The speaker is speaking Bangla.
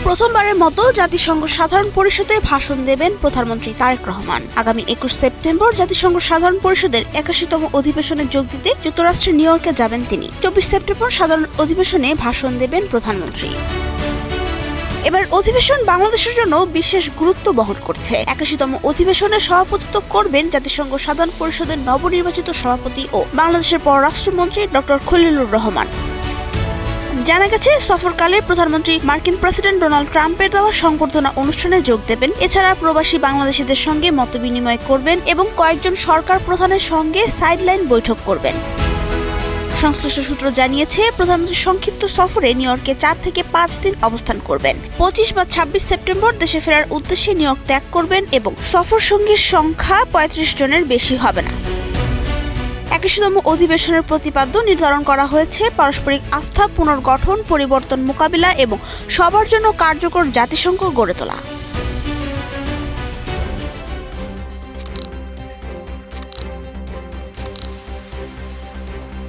প্রথমবারের মতো জাতিসংঘ সাধারণ পরিষদে ভাষণ দেবেন প্রধানমন্ত্রী তারেক রহমান। আগামী 21 সেপ্টেম্বর জাতিসংঘ সাধারণ পরিষদের 81তম অধিবেশনে যোগ দিতে যুক্তরাষ্ট্রের নিউ ইয়র্কে যাবেন তিনি। 24 সেপ্টেম্বর সাধারণ অধিবেশনে ভাষণ দেবেন প্রধানমন্ত্রী। এবার অধিবেশন বাংলাদেশের জন্য বিশেষ গুরুত্ব বহন করছে। 81তম অধিবেশনে সভাপতিত্ব করবেন জাতিসংঘ সাধারণ পরিষদের নবনির্বাচিত সভাপতি ও বাংলাদেশের পররাষ্ট্রমন্ত্রী ডক্টর খলিলুর রহমান। জানা গেছে, সফরকালে প্রধানমন্ত্রী মার্কিন প্রেসিডেন্ট ডোনাল্ড ট্রাম্পের দেওয়া সংবর্ধনা অনুষ্ঠানে যোগ দেবেন। এছাড়া প্রবাসী বাংলাদেশিদের সঙ্গে মতবিনিময় করবেন এবং কয়েকজন সরকার প্রধানের সঙ্গে সাইডলাইন বৈঠক করবেন। সংশ্লিষ্ট সূত্র জানিয়েছে, প্রধানমন্ত্রী সংক্ষিপ্ত সফরে নিউ ইয়র্কে 4 থেকে 5 দিন অবস্থান করবেন। 25 বা 26 সেপ্টেম্বর দেশে ফেরার উদ্দেশ্যে নিউ ইয়র্ক ত্যাগ করবেন এবং সফর সঙ্গীর সংখ্যা 35 জনের বেশি হবে না। 81তম অধিবেশনের প্রতিপাদ্য নির্ধারণ করা হয়েছে পারস্পরিক আস্থা পুনর্গঠন, পরিবর্তন মোকাবিলা এবং সবার জন্য কার্যকর জাতিসংঘ গড়ে তোলা।